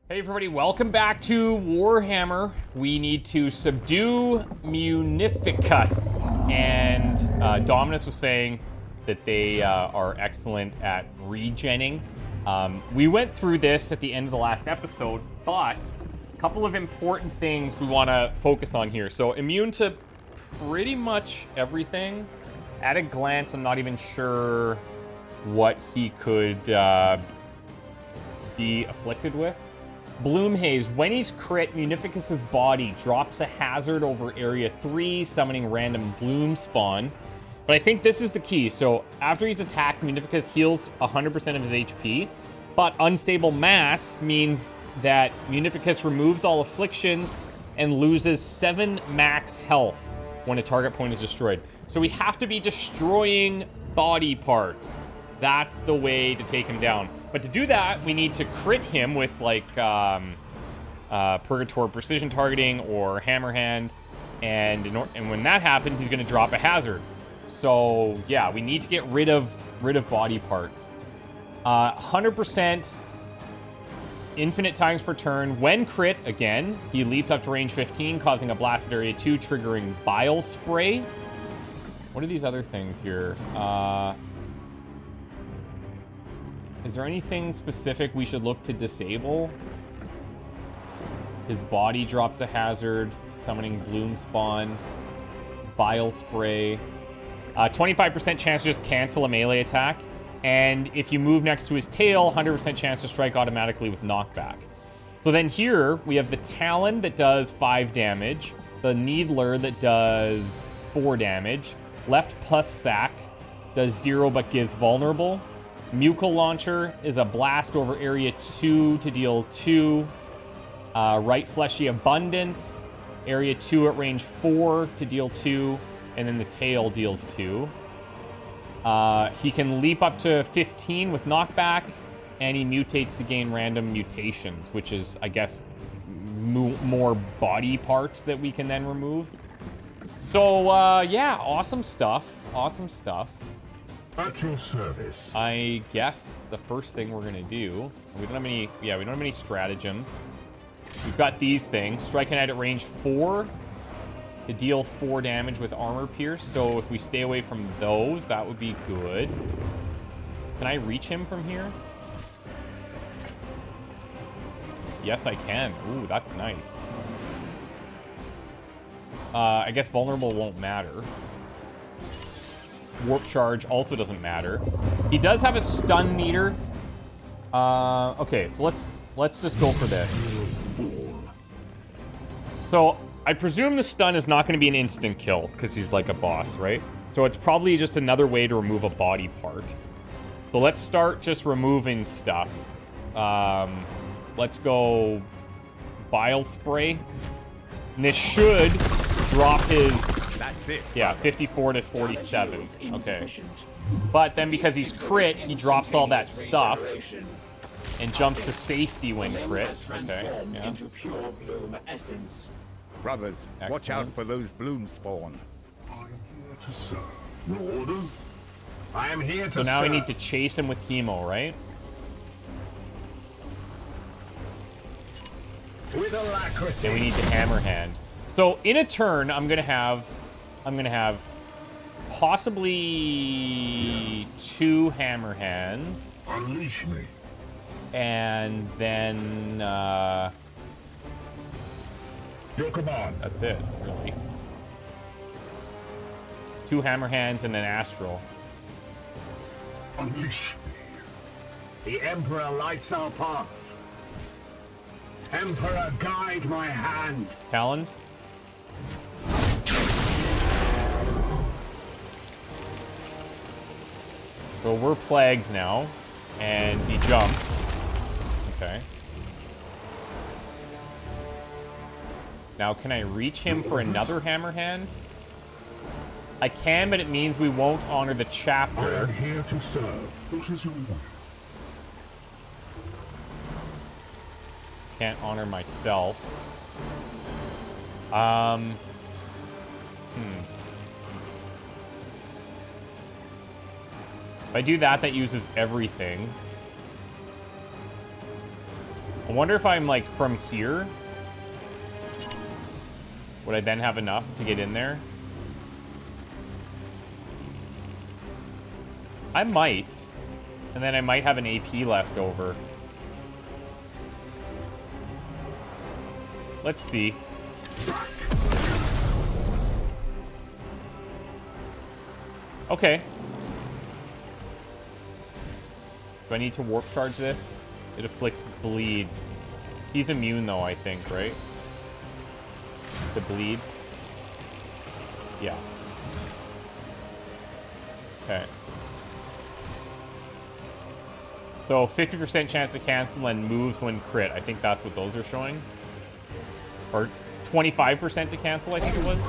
Hey everybody, welcome back to Warhammer. We need to subdue Munificus. And Dominus was saying that they are excellent at regenning. We went through this at the end of the last episode, but a couple of important things we want to focus on here. So immune to pretty much everything. At a glance, I'm not even sure what he could be afflicted with. Bloom Haze. When he's crit, Munificus's body drops a hazard over Area 3, summoning random bloom spawn. But I think this is the key. So after he's attacked, Munificus heals 100% of his HP. But Unstable Mass means that Munificus removes all afflictions and loses 7 max health when a target point is destroyed. So we have to be destroying body parts. That's the way to take him down. But to do that, we need to crit him with, like, Purgator Precision Targeting or Hammerhand. And when that happens, he's going to drop a hazard. So, yeah, we need to get rid of body parts. 100% infinite times per turn. When crit, again, he leaps up to range 15, causing a blast at area 2, triggering Bile Spray. What are these other things here? Is there anything specific we should look to disable? His body drops a hazard, summoning Bloom Spawn, Bile Spray. 25% chance to just cancel a melee attack. And if you move next to his tail, 100% chance to strike automatically with knockback. So then here, we have the Talon that does 5 damage, the Needler that does 4 damage, Left Pus Sac does 0 but gives vulnerable. Mucal Launcher is a blast over area 2 to deal 2. Right Fleshy Abundance, area 2 at range 4 to deal 2. And then the tail deals 2. He can leap up to 15 with knockback. And he mutates to gain random mutations, which is, I guess, more body parts that we can then remove. So, yeah, awesome stuff. Awesome stuff. At your service. I guess the first thing we're gonna do, we don't have any, we don't have any stratagems. We've got these things. Strike Knight at range 4 to deal 4 damage with Armor Pierce. So if we stay away from those, that would be good. Can I reach him from here? Yes, I can. Ooh, that's nice. I guess vulnerable won't matter. Warp Charge also doesn't matter. He does have a stun meter. Okay, so let's just go for this. So I presume the stun is not going to be an instant kill because he's like a boss, right? So it's probably just another way to remove a body part. So let's start just removing stuff. Let's go Bile Spray. And this should drop his... That's it. Yeah, 54 to 47. Okay. But then because he's crit, he drops all that stuff and jumps to safety when crit. Okay, yeah. Brothers, watch out for those bloom spawn. I'm here to serve. Your orders? I am here to So now serve. we need to chase him with chemo, right? With alacrity. And we need to Hammerhand. So in a turn, I'm gonna have possibly 2 Hammerhands. Unleash me. And then Your command. that's it, really. 2 Hammerhands and an Astral. Unleash me. The Emperor lights our path. Emperor, guide my hand. Talons. So we're plagued now, and he jumps. Okay. Now, can I reach him for another Hammerhand? I can, but it means we won't honor the I chapter. am here to serve. What is your will? Can't honor myself. If I do that, that uses everything. I wonder if I'm, like, from here. Would I then have enough to get in there? I might. And then I might have an AP left over. Let's see. Okay. Do I need to warp charge this? It afflicts bleed. He's immune though, I think, right? To bleed. Yeah. Okay. So 50% chance to cancel and moves when crit. I think that's what those are showing. Or 25% to cancel, I think it was.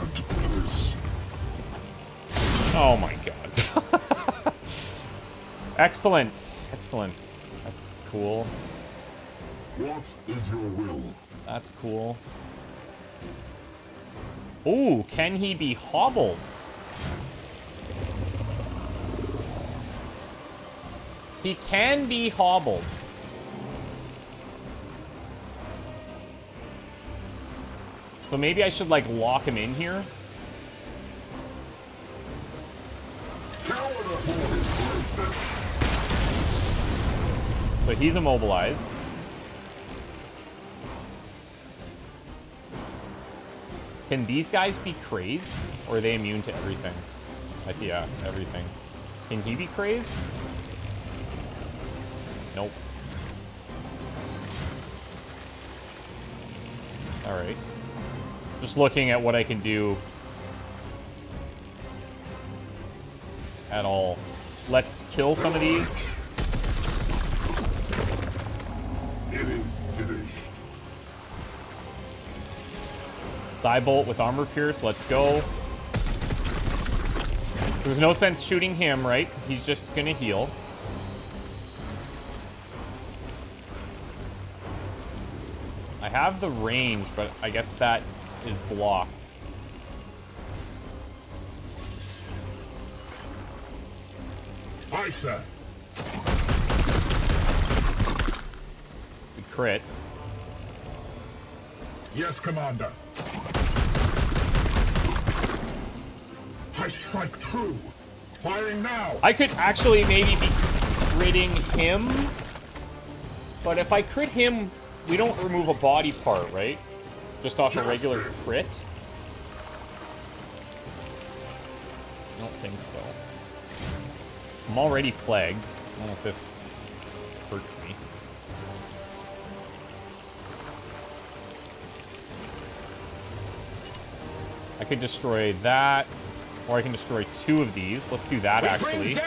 Oh my god. Excellent. Excellent. That's cool. What is your will? That's cool. Ooh, can he be hobbled? He can be hobbled. So maybe I should, like, lock him in here. So he's immobilized. Can these guys be crazed? Or are they immune to everything? Like, yeah, everything. Can he be crazed? Nope. Alright. Just looking at what I can do at all. Let's kill some of these. It is finished. Thighbolt with armor pierce. Let's go. There's no sense shooting him, right? Because he's just gonna heal. I have the range, but I guess that is blocked. Aye, sir. We crit. Yes, Commander. I strike true. Firing now. I could actually maybe be critting him. But if I crit him, we don't remove a body part, right? Just off a regular crit? I don't think so. I'm already plagued. I don't know if this hurts me. I could destroy that, or I can destroy 2 of these. Let's do that, actually.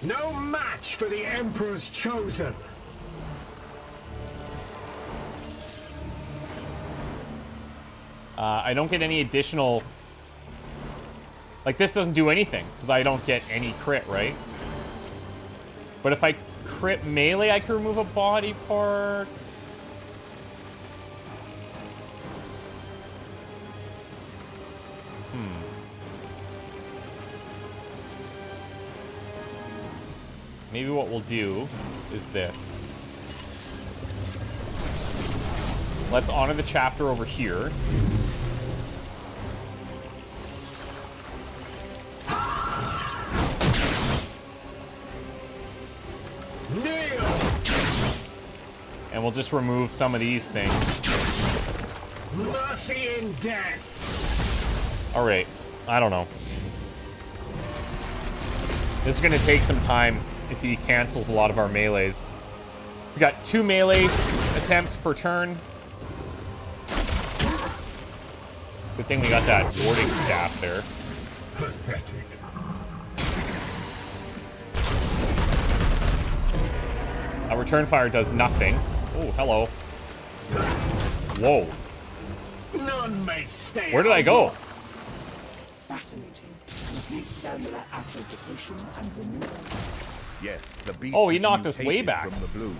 No match for the Emperor's Chosen. I don't get any additional... Like, this doesn't do anything, because I don't get any crit, right? But if I crit melee, I can remove a body part. Maybe what we'll do is this. Let's honor the chapter over here. And we'll just remove some of these things. Mercy in death. Alright. I don't know. This is going to take some time if he cancels a lot of our melees. We got 2 melee attempts per turn. Good thing we got that warding staff there. Pathetic. Return fire does nothing. Oh, hello. Whoa. None may stay. Where did I go? Fascinating. Complete cellular amplification and renewal. Yes, the beast Oh, he is knocked us way mutated back. from the bloom.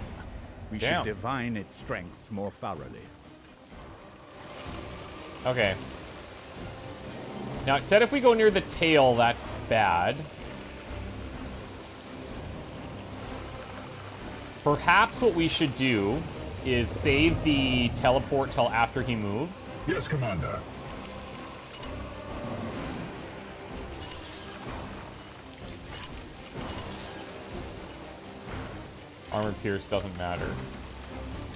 We Damn. should divine its strengths more thoroughly. Okay. Now, it said if we go near the tail, that's bad. Perhaps what we should do is save the teleport till after he moves. Yes, Commander. Armor pierce doesn't matter.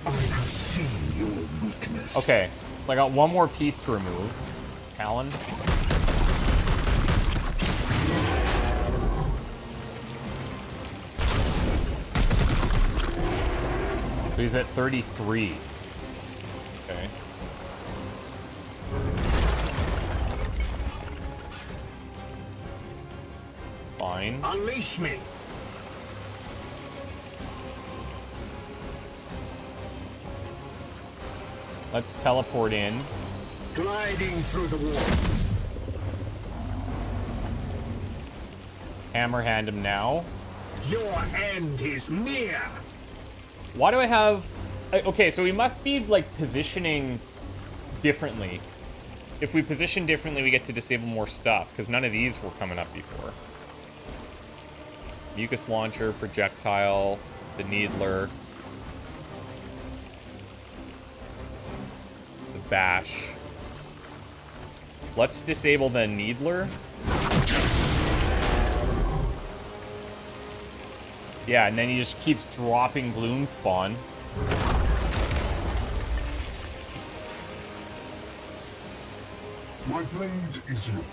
I have seen your weakness. Okay, so I got one more piece to remove. Talon. So he's at 33. Okay. Fine. Unleash me. Let's teleport in. Gliding through the wall. Hammerhand him now. Your end is near. Why do I have... Okay, so we must be, like, positioning differently. If we position differently, we get to disable more stuff, because none of these were coming up before. Mucus launcher, projectile, the needler. The bash. Let's disable the needler. Yeah, and then he just keeps dropping gloom spawn. My blade is yours.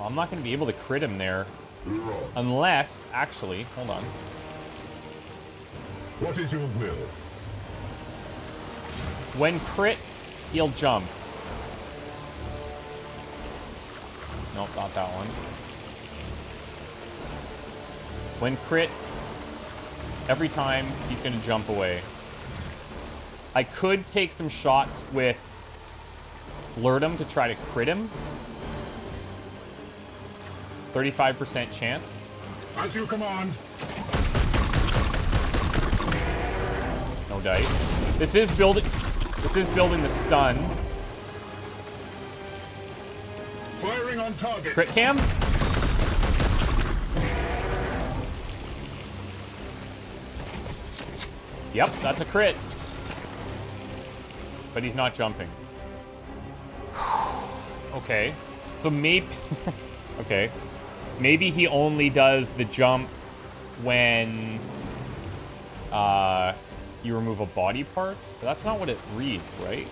I'm not going to be able to crit him there. Wrong. Unless, actually, hold on. What is your will? When crit, he'll jump. Nope, not that one. When crit, every time he's going to jump away. I could take some shots with Flirtum to try to crit him. 35% chance. As you command. No dice. This is building the stun. Firing on target. Crit cam? Yep, that's a crit. But he's not jumping. Okay. So maybe... okay. Maybe he only does the jump when you remove a body part. But that's not what it reads, right?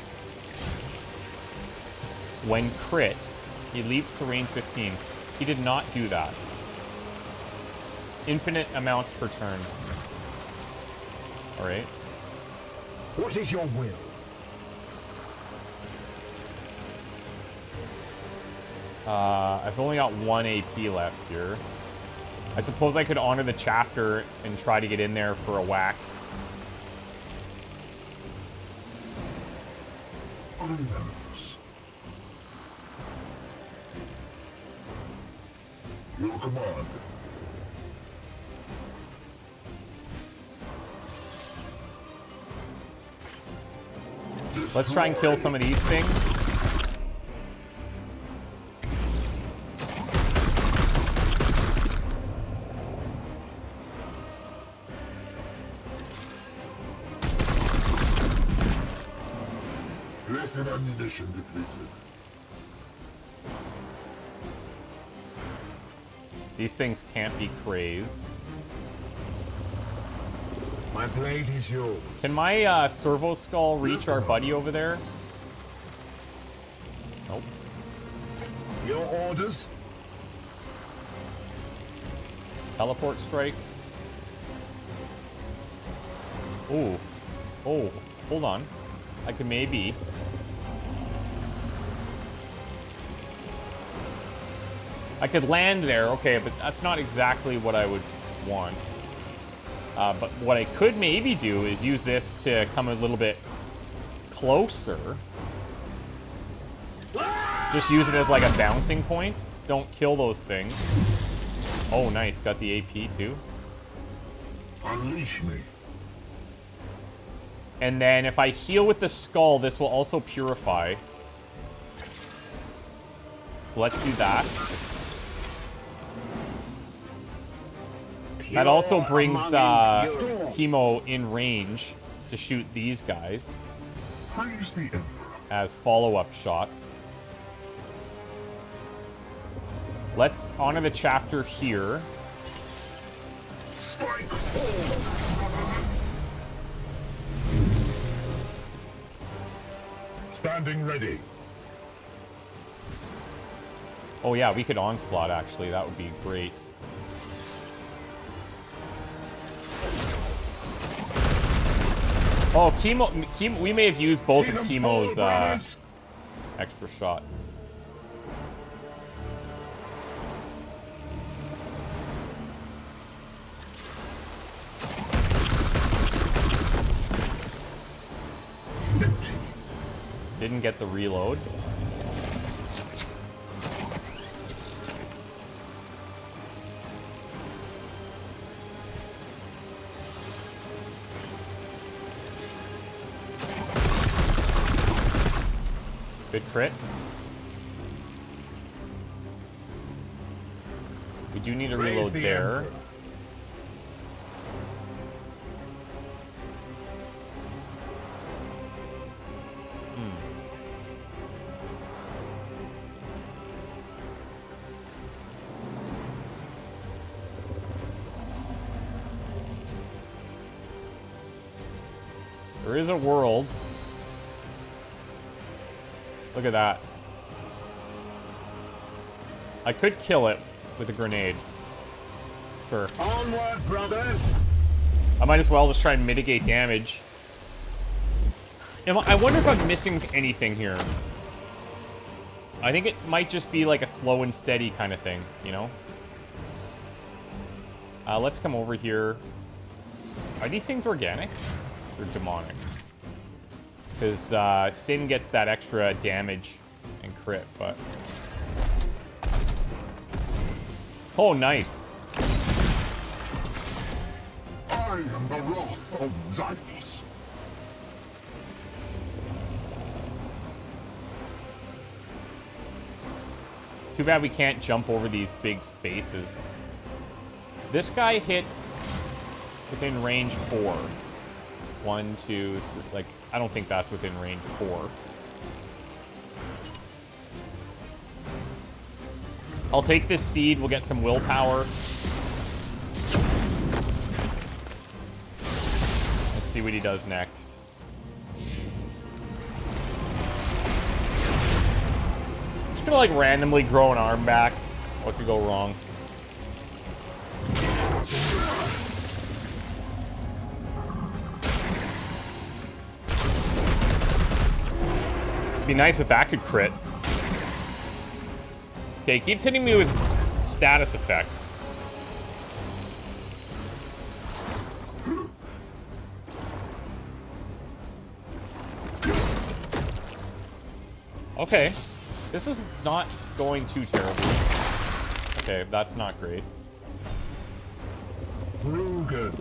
When crit, he leaps to range 15. He did not do that. Infinite amounts per turn. Alright. What is your will? I've only got 1 AP left here. I suppose I could honor the chapter and try to get in there for a whack. Your command. Let's try and kill some of these things. Lesson ammunition depleted. These things can't be crazed. My blade is yours. Can my servo skull reach our buddy over there? Nope. Your orders? Teleport strike. Ooh. Oh, hold on. I could maybe... I could land there, okay, but that's not exactly what I would want. But what I could maybe do is use this to come a little bit closer. Just use it as like a bouncing point. Don't kill those things. Oh, nice. Got the AP too. Unleash me. And then if I heal with the skull, this will also purify. So let's do that. That also brings among Chemo in range to shoot these guys Praise the Emperor. as follow-up shots. Let's honor the chapter here. Strike. Standing ready. Oh yeah, we could onslaught actually. That would be great. Oh, Chemo, we may have used both of Chemo's extra shots. Didn't get the reload. Good crit. We do need a reload there. There is a world. Look at that. I could kill it with a grenade. Sure. Onward, brothers! I might as well just try and mitigate damage. I wonder if I'm missing anything here. I think it might just be like a slow and steady kind of thing, you know? Let's come over here. Are these things organic? Or demonic? Because Sin gets that extra damage and crit, but... Oh, nice. I am the wrath of Xyphus. Too bad we can't jump over these big spaces. This guy hits within range 4. 1, 2, 3, like, I don't think that's within range 4. I'll take this seed, we'll get some willpower. Let's see what he does next. I'm just gonna like randomly grow an arm back. What could go wrong? Be nice if that could crit. Okay, he keeps hitting me with status effects. Okay, this is not going too terribly. Okay, that's not great. REGEN.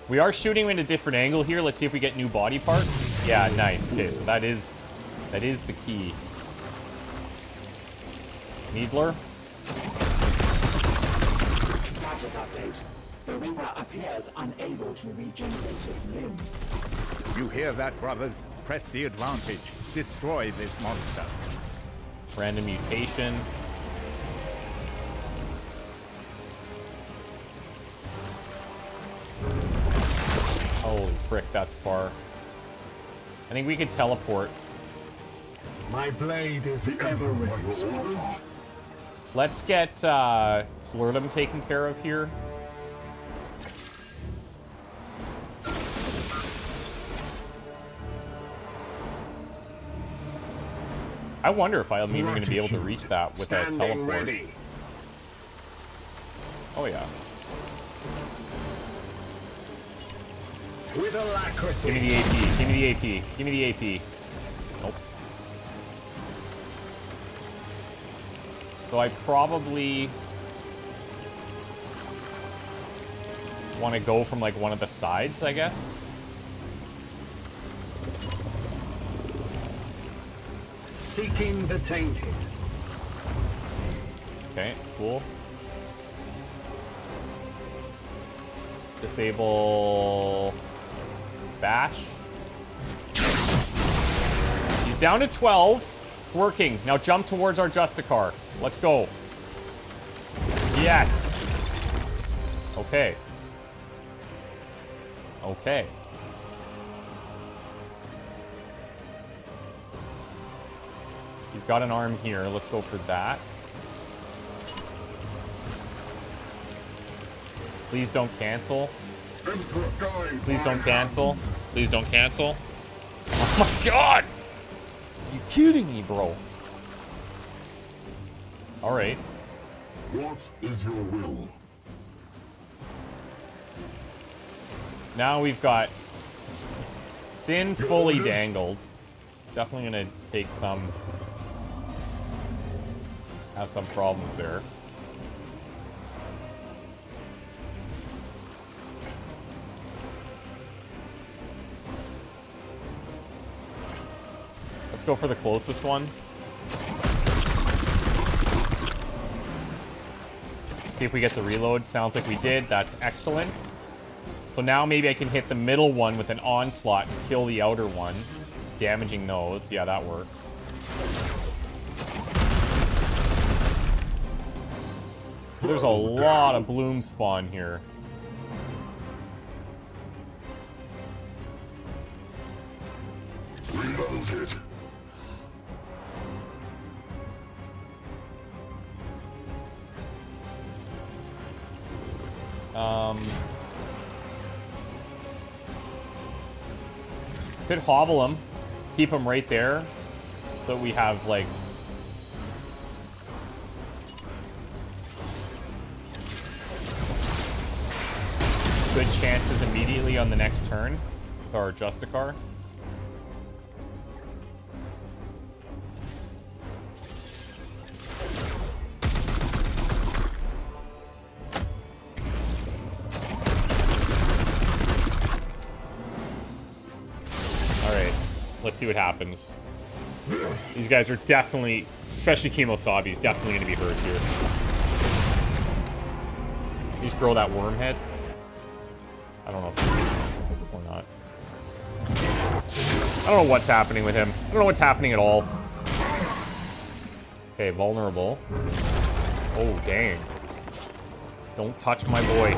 We are shooting in a different angle here. Let's see if we get new body parts. Yeah, nice. Okay, so that is the key. Needler. Status update. The Reaper appears unable to regenerate his limbs. You hear that, brothers? Press the advantage. Destroy this monster. Random mutation. Holy frick, that's far. I think we could teleport. My blade is ever ready. Let's get Flirtum taken care of here. I wonder if I'm even going to be able to reach that with a teleport. Ready. Oh yeah. With alacrity. Give me the AP. Give me the AP. Give me the AP. Nope. So I probably want to go from like one of the sides, I guess. Seeking the tainted. Okay, cool. Disable bash. He's down to 12. Working. Now jump towards our Justicar. Let's go. Yes. Okay. Okay. He's got an arm here. Let's go for that. Please don't cancel. Please don't cancel. Please don't cancel. Oh my god! Are you kidding me, bro? Alright. What is your will? Now we've got Sin fully dangled. Definitely gonna take some... have some problems there. Let's go for the closest one. See if we get the reload. Sounds like we did. That's excellent. So now maybe I can hit the middle one with an onslaught and kill the outer one, damaging those. Yeah, that works. There's a lot of bloom spawn here. Reloaded. Could hobble him, keep him right there, so we have like good chances immediately on the next turn with our Justicar. Let's see what happens. These guys are definitely, especially Kemosabe, is definitely going to be hurt here. You just grow that worm head. I don't know if or not. I don't know what's happening with him. I don't know what's happening at all. Okay, vulnerable. Oh, dang. Don't touch my boy.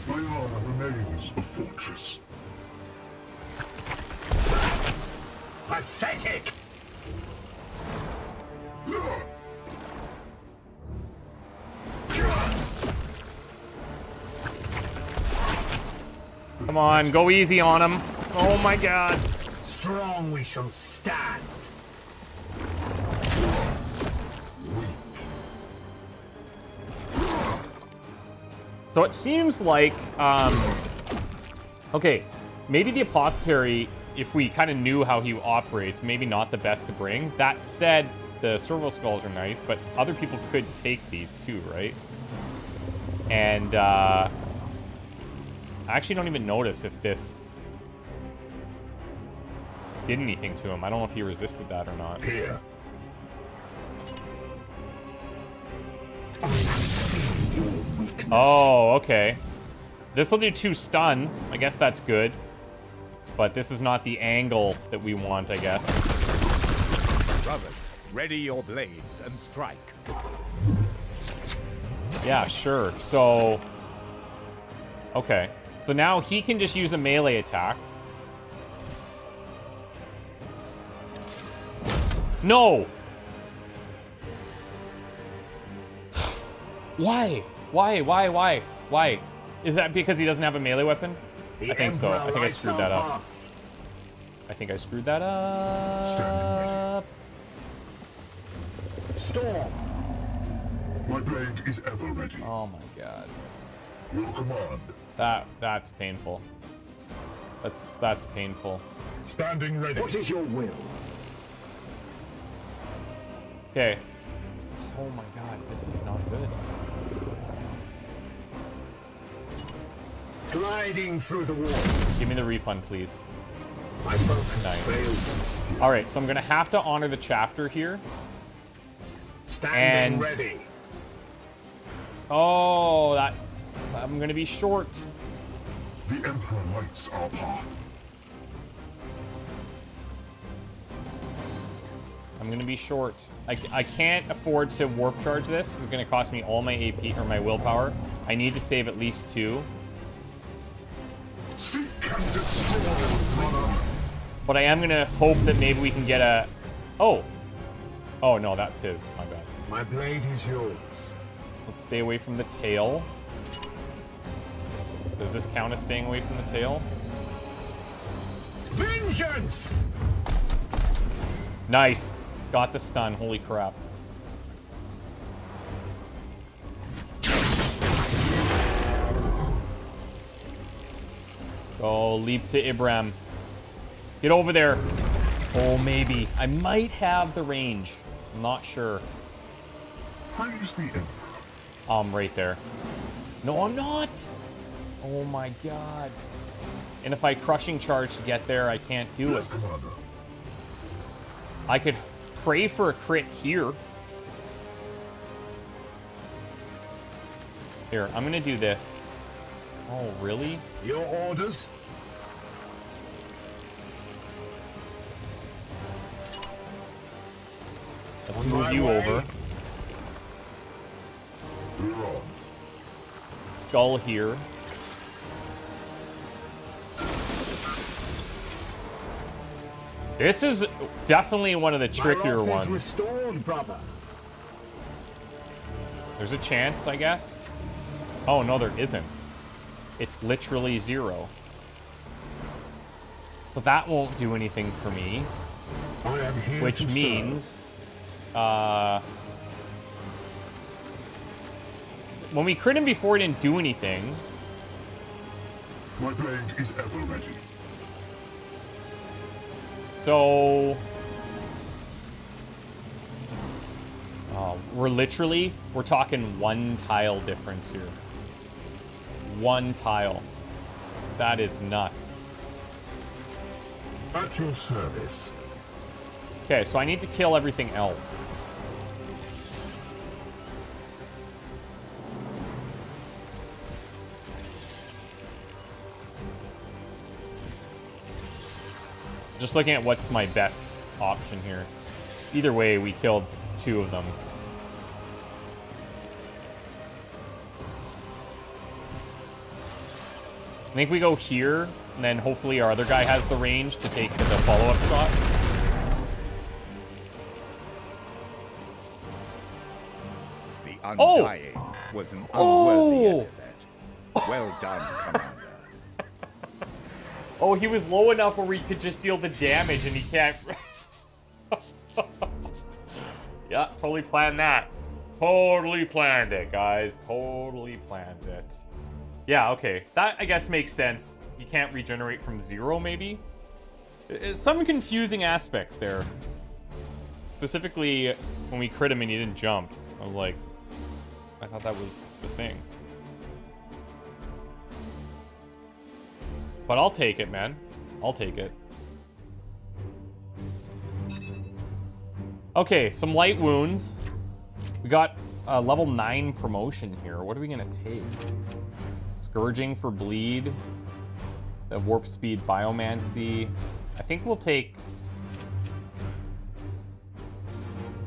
My armor remains a fortress. Pathetic! Come on, go easy on him. Oh my god. Strong we shall stand. So it seems like, okay, maybe the Apothecary, if we kind of knew how he operates, maybe not the best to bring. That said, the Servo Skulls are nice, but other people could take these too, right? And I actually don't even notice if this did anything to him. I don't know if he resisted that or not. Here. Oh, okay. This will do 2 stun. I guess that's good. But this is not the angle that we want, I guess. Brothers, ready your blades and strike. Yeah, sure. So... okay. So now he can just use a melee attack. No! Why? Why? Is that because he doesn't have a melee weapon? I think so. I think I screwed that up. I think I screwed that up. Storm. My blade is ever ready. Oh my god. Your command. That's painful. That's painful. Standing ready. What is your will? Okay. Oh my god, this is not good. Gliding through the wall. Give me the refund, please. My focus Nice. failed. All right, so I'm gonna have to honor the chapter here. Standing And- ready. Oh, I'm gonna be short. The Emperor lights our path. I'm gonna be short. I can't afford to warp charge this. It's gonna cost me all my AP or my willpower. I need to save at least 2. Seek and destroy, brother. But I am gonna hope that maybe we can get a... Oh. Oh, no, that's his. My bad. My blade is yours. Let's stay away from the tail. Does this count as staying away from the tail? Vengeance! Nice. Got the stun. Holy crap. Go, leap to Ibram. Get over there. Oh, maybe. I might have the range. I'm not sure. Praise the Emperor. Right there. No, I'm not. Oh my god. And if I crushing charge to get there, I can't do it. Yes, Commander. I could pray for a crit here. Here, I'm gonna do this. Oh, really? Your orders? Let's move you over. We're on. Skull here. This is definitely one of the trickier My wrath ones. is restored, brother. There's a chance, I guess. Oh, no, there isn't. It's literally 0. So that won't do anything for me. I am here Which to means... when we crit him before, he didn't do anything. serve. My blade is ever ready. So... we're talking 1 tile difference here. 1 tile. That is nuts. At your service. Okay, so I need to kill everything else. Just looking at what's my best option here. Either way, we killed 2 of them. I think we go here, and then hopefully our other guy has the range to take the follow-up shot. The Undying was an unworthy epithet. Well done, Commander. Oh, he was low enough where we could just deal the damage, and he can't... Yeah, totally planned that. Totally planned it, guys. Totally planned it. Yeah, okay. That, I guess, makes sense. He can't regenerate from 0, maybe? Some confusing aspects there. Specifically, when we crit him and he didn't jump. I was like... I thought that was the thing. But I'll take it, man. I'll take it. Okay, some light wounds. We got a level 9 promotion here. What are we gonna take? Scourging for bleed. The warp speed biomancy. I think we'll take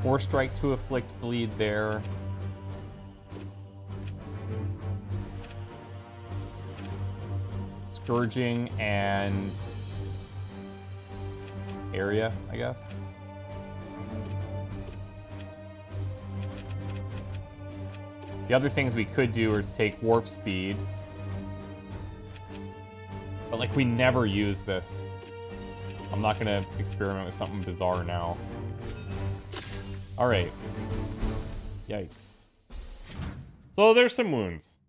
4 strike to afflict bleed there. Scourging and area, I guess. The other things we could do is take warp speed. But like we never use this. I'm not gonna experiment with something bizarre now. Alright. Yikes. So there's some wounds.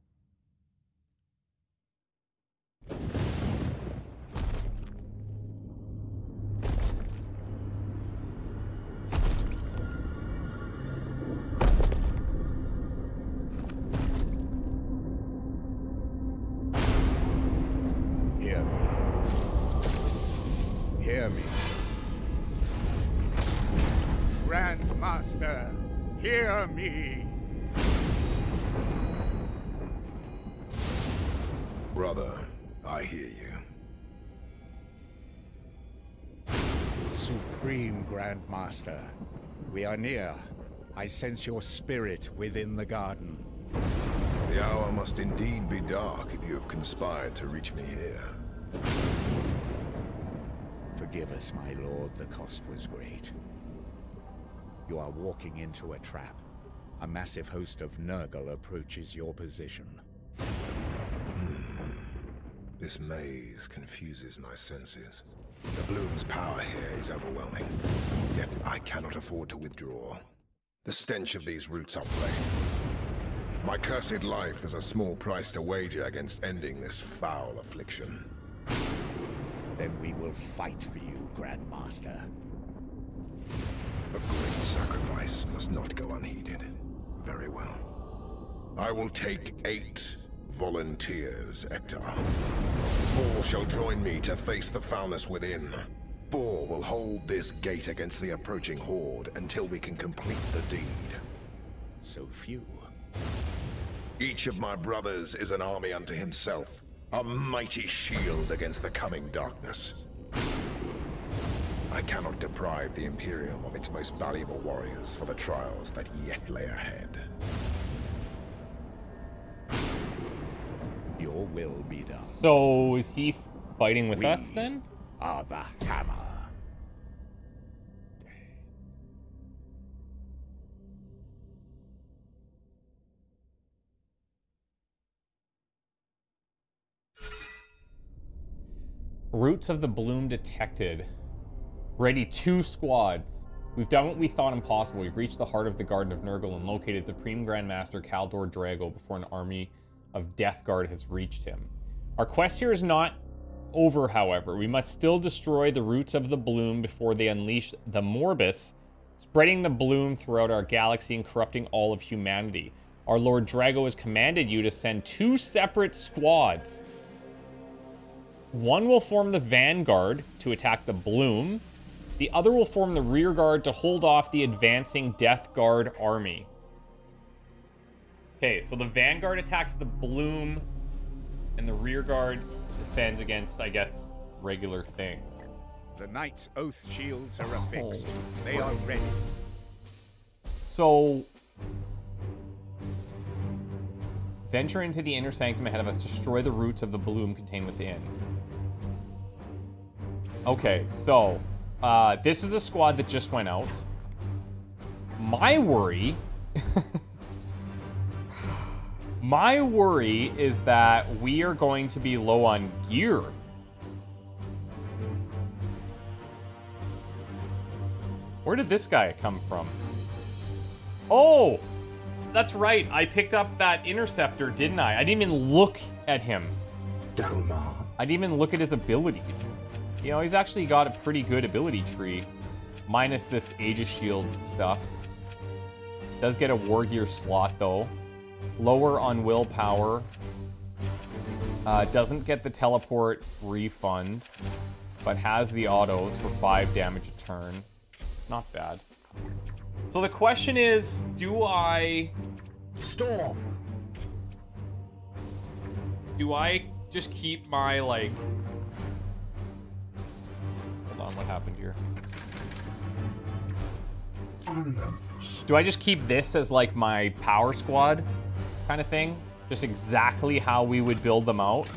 Hear me. Grandmaster, hear me. Brother, I hear you. Supreme Grandmaster, we are near. I sense your spirit within the garden. The hour must indeed be dark if you have conspired to reach me here. Forgive us, my lord, the cost was great. You are walking into a trap. A massive host of Nurgle approaches your position. This maze confuses my senses. The Bloom's power here is overwhelming, yet I cannot afford to withdraw. The stench of these roots are plain. My cursed life is a small price to wager against ending this foul affliction. Then we will fight for you, Grandmaster. A great sacrifice must not go unheeded. Very well. I will take 8 volunteers, Hector. 4 shall join me to face the foulness within. 4 will hold this gate against the approaching horde until we can complete the deed. So few. Each of my brothers is an army unto himself, a mighty shield against the coming darkness. I cannot deprive the Imperium of its most valuable warriors for the trials that yet lay ahead. Your will be done. So, is he fighting with us then? Are the hammer. Roots of the Bloom detected. Ready 2 squads. We've done what we thought impossible. We've reached the heart of the Garden of Nurgle and located Supreme Grandmaster Kaldor Drago before an army of Death Guard has reached him. Our quest here is not over, however. We must still destroy the roots of the Bloom before they unleash the Morbus, spreading the Bloom throughout our galaxy and corrupting all of humanity. Our Lord Drago has commanded you to send 2 separate squads. One will form the Vanguard to attack the Bloom. The other will form the Rear Guard to hold off the advancing Death Guard army. Okay, so the Vanguard attacks the Bloom, and the Rear Guard defends against, I guess, regular things. The Knight's Oath shields are affixed. They are ready. So, venture into the inner sanctum ahead of us. Destroy the roots of the Bloom contained within. Okay, so this is a squad that just went out. My worry... My worry is that we are going to be low on gear. Where did this guy come from? Oh! That's right, I picked up that interceptor, didn't I? I didn't even look at him. I didn't even look at his abilities. You know, he's actually got a pretty good ability tree. Minus this Aegis Shield stuff. Does get a War Gear slot, though. Lower on willpower. Doesn't get the teleport refund. But has the autos for 5 damage a turn. It's not bad. So the question is, do I... Storm. Do I just keep my, like... Hold on, what happened here? Do I just keep this as, like, my power squad kind of thing? Just exactly how we would build them out?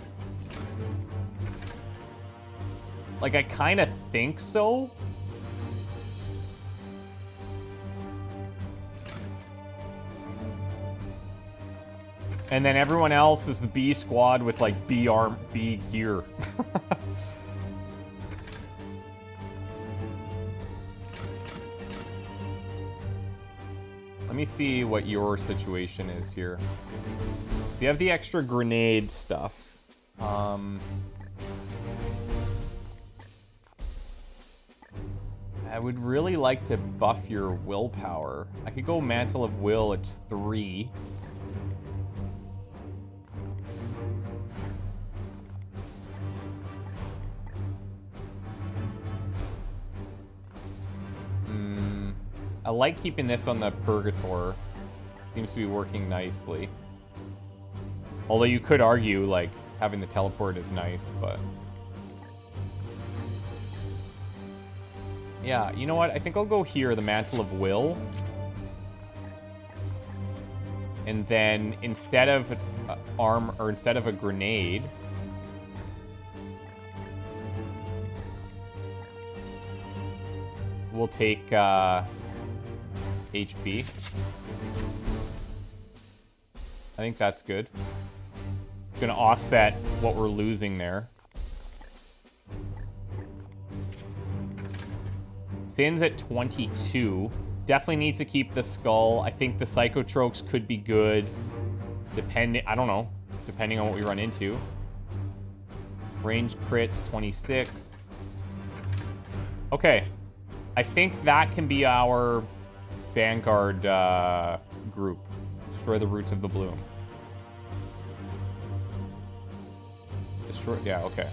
Like, I kind of think so. And then everyone else is the B squad with, like, B gear. Let me see what your situation is here. Do you have the extra grenade stuff? I would really like to buff your willpower. I could go Mantle of Will, it's 3. I like keeping this on the Purgator. Seems to be working nicely. Although you could argue, like, having the teleport is nice, but... Yeah, you know what? I think I'll go here, the Mantle of Will. And then instead of instead of a grenade, we'll take HP. I think that's good. Gonna offset what we're losing there. Sin's at 22. Definitely needs to keep the skull. I think the psychotrochs could be good. I don't know. Depending on what we run into. Range crits, 26. Okay. I think that can be our Vanguard group. Destroy the roots of the bloom. Destroy, yeah, okay.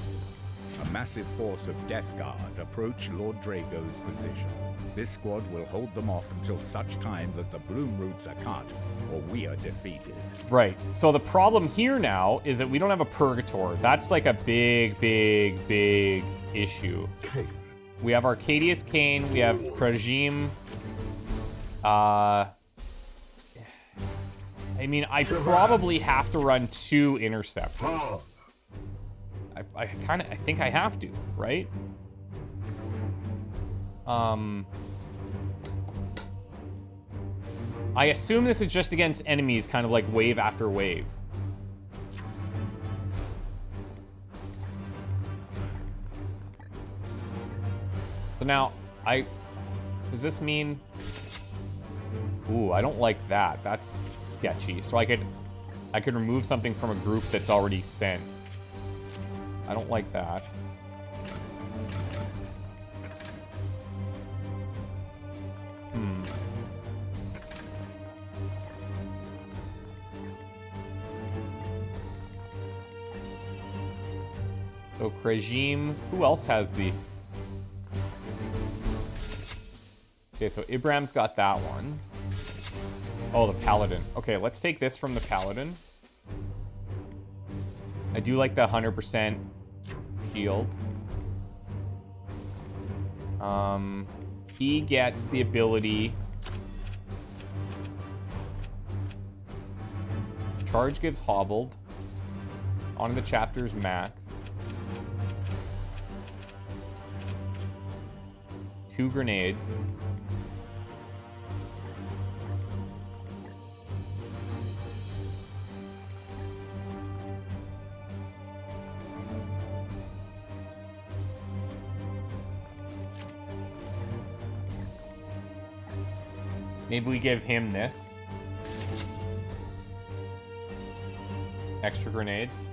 A massive force of Death Guard approach Lord Drago's position. This squad will hold them off until such time that the bloom roots are cut or we are defeated. Right. So the problem here now is that we don't have a Purgator. That's like a big, big, big issue. We have Arcadius Kane. We have Krajim. I mean, I probably have to run 2 Interceptors. I think I have to, right? I assume this is just against enemies, kind of like wave after wave. So now, does this mean... Ooh, I don't like that. That's sketchy. So I could remove something from a group that's already sent. I don't like that. So Krajim, who else has these? Okay, so Ibram's got that one. Oh, the Paladin. Okay, let's take this from the Paladin. I do like the 100% shield. He gets the ability... Charge gives hobbled. On the chapters max. 2 grenades. Maybe we give him this. Extra grenades.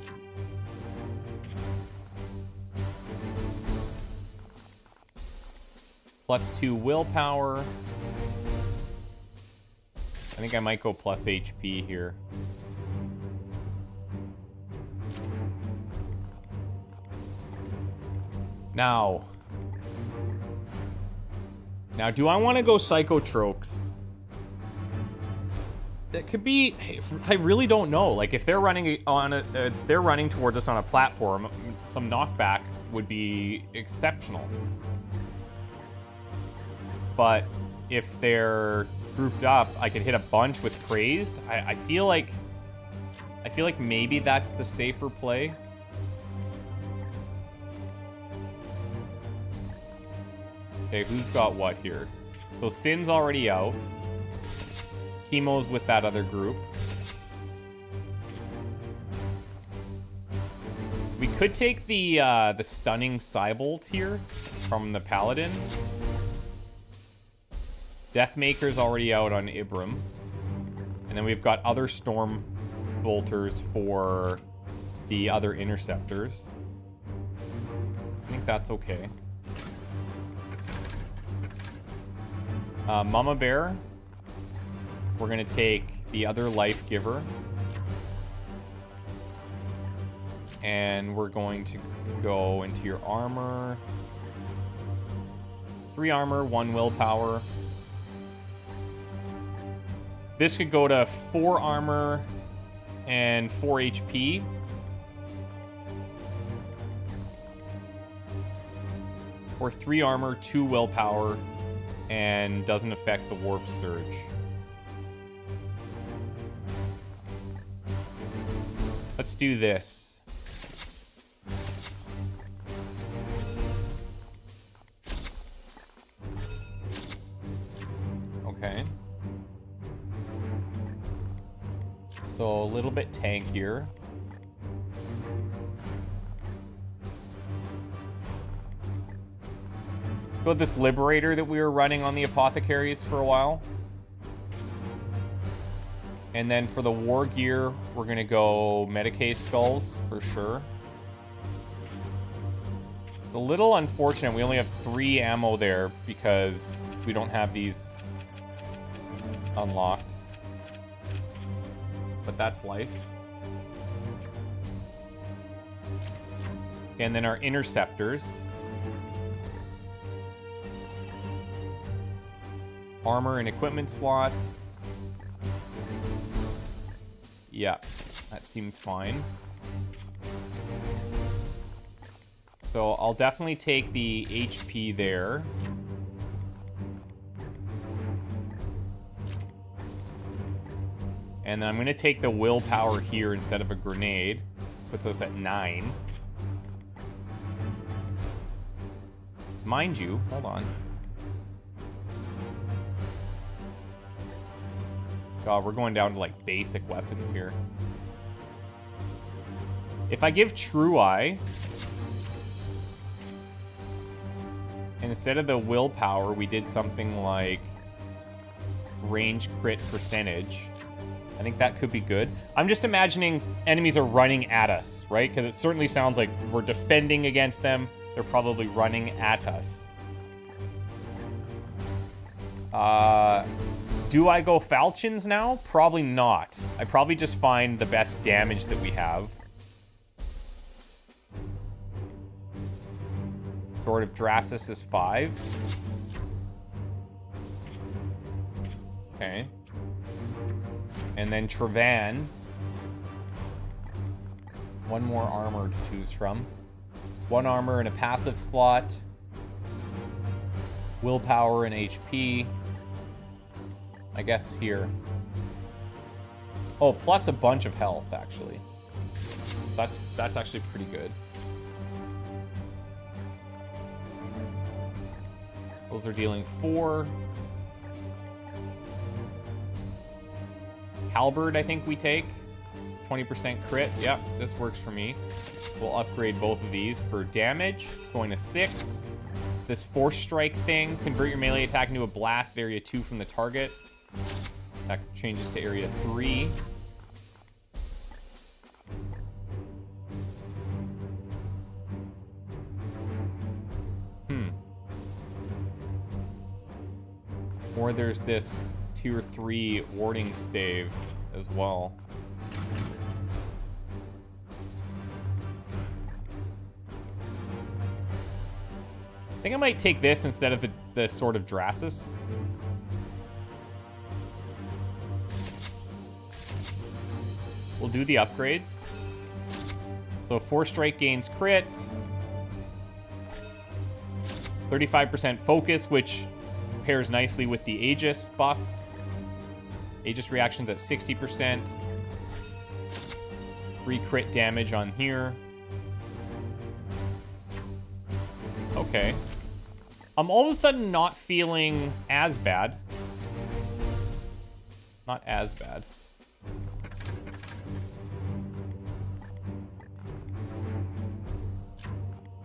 +2 willpower. I think I might go plus HP here. Now, do I want to go Psychotrochs? That could be. I really don't know. Like, if they're running on if they're running towards us on a platform, some knockback would be exceptional. But if they're grouped up, I could hit a bunch with Crazed. I feel like maybe that's the safer play. Okay, who's got what here? So Sin's already out. Chemo's with that other group. We could take the stunning Cybolt here from the Paladin. Deathmaker's already out on Ibram. And then we've got other Storm Bolters for the other Interceptors. I think that's okay. Mama Bear. We're going to take the other Life Giver. And we're going to go into your armor. 3 armor, 1 willpower. This could go to 4 armor and 4 HP. Or 3 armor, 2 willpower, and doesn't affect the warp surge. Let's do this. Okay. So a little bit tankier. Go with this Liberator that we were running on the Apothecaries for a while. And then for the War Gear, we're gonna go Medicae Skulls for sure. It's a little unfortunate we only have 3 ammo there because we don't have these unlocked. But that's life. And then our Interceptors. Armor and equipment slot. Yeah, that seems fine. So I'll definitely take the HP there. And then I'm gonna take the willpower here instead of a grenade. Puts us at 9. Mind you, hold on. God, we're going down to like basic weapons here. If I give True Eye, and instead of the willpower, we did something like range crit percentage, I think that could be good. I'm just imagining enemies are running at us, right? Because it certainly sounds like we're defending against them. They're probably running at us. Do I go falchions now? Probably not. I probably just find the best damage that we have. Sword of Drasus is 5. Okay. And then Trevan. 1 more armor to choose from. 1 armor and a passive slot. Willpower and HP. I guess here. Oh, plus a bunch of health, actually. That's actually pretty good. Those are dealing 4. Halberd, I think we take. 20% crit. Yep, this works for me. We'll upgrade both of these for damage. It's going to 6. This Force Strike thing. Convert your melee attack into a blast at area 2 from the target. That changes to area 3. Or there's this tier 3 warding stave as well. I think I might take this instead of the Sword of Drasus. We'll do the upgrades. So 4 strike gains crit. 35% focus, which pairs nicely with the Aegis buff. Aegis reactions at 60%. 3 crit damage on here. Okay. I'm all of a sudden not feeling as bad. Not as bad.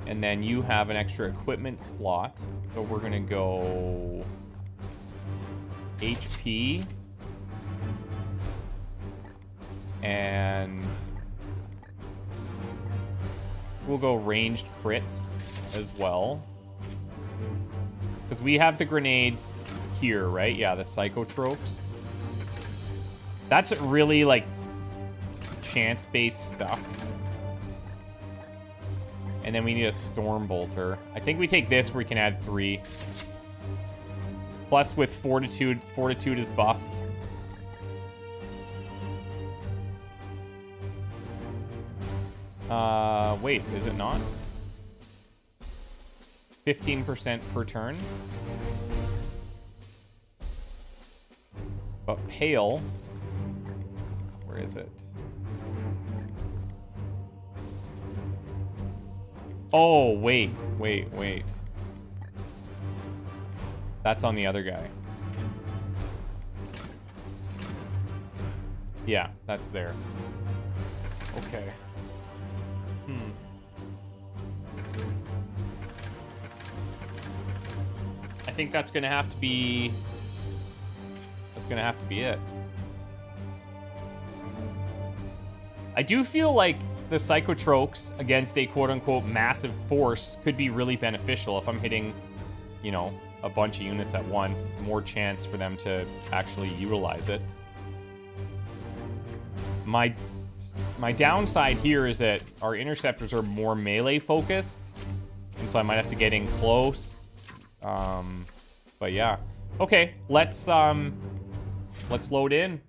And then you have an extra equipment slot. So we're gonna go HP. And we'll go ranged crits as well. Because we have the grenades here, right? Yeah, the psychotropes. That's really like chance-based stuff. And then we need a Storm Bolter. I think we take this where we can add 3. Plus with Fortitude. Fortitude is buffed. Wait, is it not? 15% per turn. But pale, where is it? Oh, wait. That's on the other guy. Yeah, that's there. Okay. I think that's gonna have to be... That's gonna have to be it. I do feel like the Psychotrochs against a quote-unquote massive force could be really beneficial if I'm hitting, you know, a bunch of units at once. More chance for them to actually utilize it. My downside here is that our interceptors are more melee focused, and so I might have to get in close. But yeah. Okay, let's load in.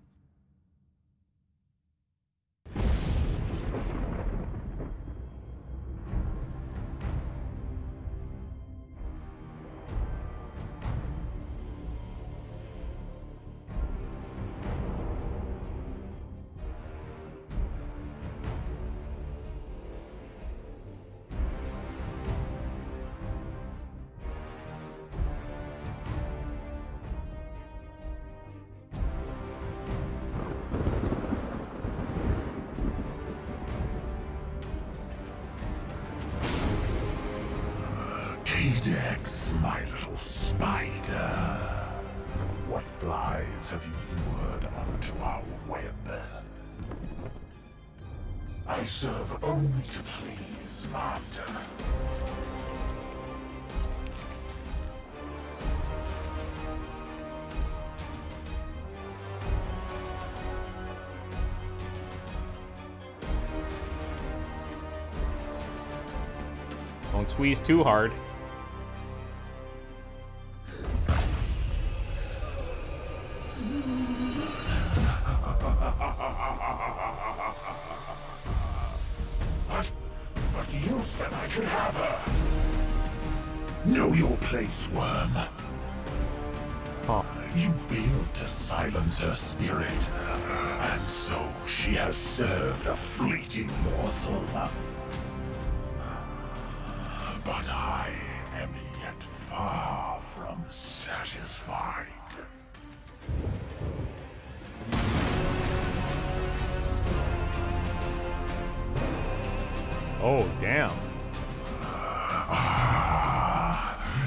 Cadex, my little spider. What flies have you lured onto our web? I serve only to please, Master. Don't squeeze too hard. But you said I could have her. Know your place, worm. Huh. You failed to silence her spirit, and so she has served a fleeting morsel. But I am yet far from satisfied. Oh, damn.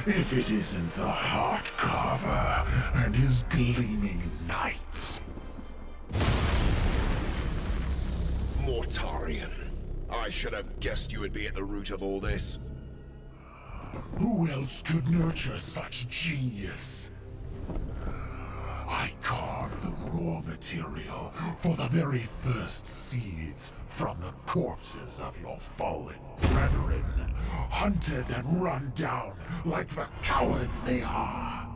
If it isn't the Heart Carver and his gleaming knights. Mortarion. I should have guessed you would be at the root of all this. Who else could nurture such genius? I carved the raw material for the very first seeds from the corpses of your fallen brethren, hunted and run down like the cowards they are.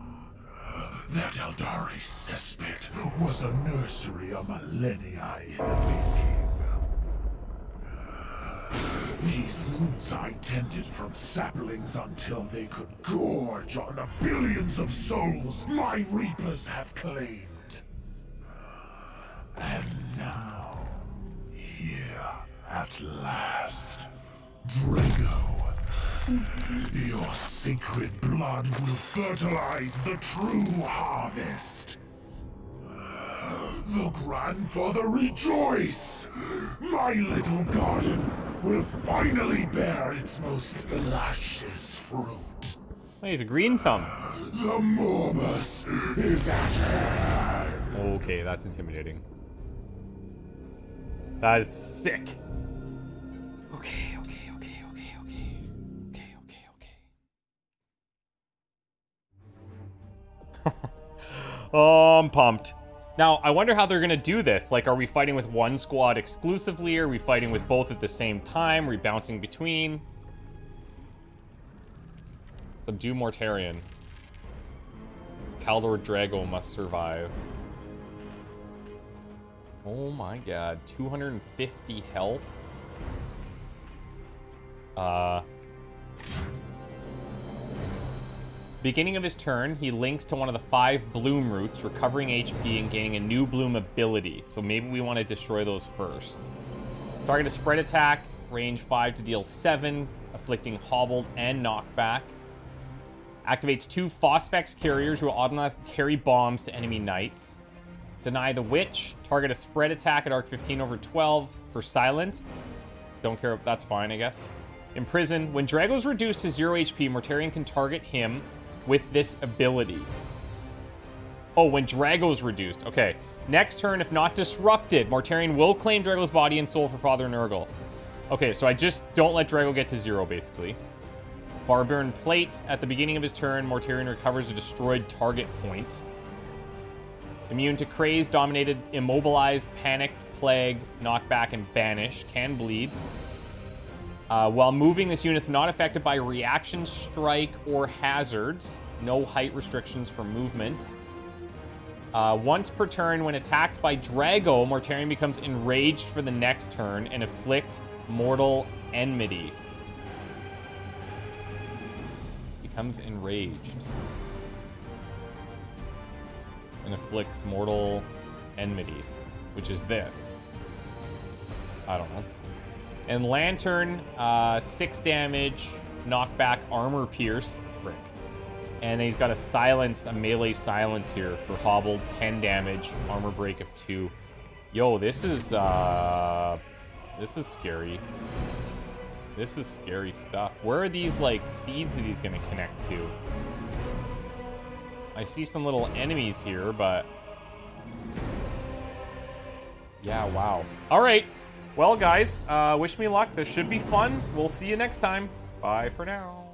That Eldari cesspit was a nursery a millennia in the making. These roots I tended from saplings until they could gorge on the billions of souls my reapers have claimed. And now, here at last, Drago, your sacred blood will fertilize the true harvest. The grandfather rejoice! My little garden will finally bear its most luscious fruit. Oh, he's a green thumb. The Morbus is at hand. Okay, that's intimidating. That is sick. Okay. Oh, I'm pumped. Now, I wonder how they're gonna do this. Like, are we fighting with one squad exclusively? Are we fighting with both at the same time? Are we bouncing between? Subdue Mortarion. Kaldor Drago must survive. Oh my god, 250 health? Beginning of his turn, he links to one of the 5 bloom roots, recovering HP and gaining a new bloom ability. So maybe we want to destroy those first. Target a spread attack, range 5 to deal 7, afflicting hobbled and knockback. Activates 2 Phosphex carriers who will automatically carry bombs to enemy knights. Deny the Witch. Target a spread attack at arc 15 over 12 for silenced. Don't care, that's fine, I guess. Imprison. When Drago's reduced to 0 HP, Mortarion can target him with this ability. Oh, when Drago's reduced. Okay. Next turn, if not disrupted, Mortarion will claim Drago's body and soul for Father Nurgle. Okay, so I just don't let Drago get to 0, basically. Barbarian Plate. At the beginning of his turn, Mortarion recovers a destroyed target point. Immune to Crazed, Dominated, Immobilized, Panicked, Plagued, Knockback, and Banish. Can bleed. While moving, this unit's not affected by reaction, strike, or hazards. No height restrictions for movement. Once per turn, when attacked by Drago, Mortarion becomes enraged for the next turn and inflict mortal enmity. Becomes enraged. And inflicts mortal enmity, which is this. I don't know. And Lantern, 6 damage, knockback, armor pierce, frick. And then he's got a melee silence here for hobbled, 10 damage, armor break of 2. Yo, this is scary. This is scary stuff. Where are these, like, seeds that he's gonna connect to? I see some little enemies here, but... yeah, wow. All right. Well, guys, wish me luck. This should be fun. We'll see you next time. Bye for now.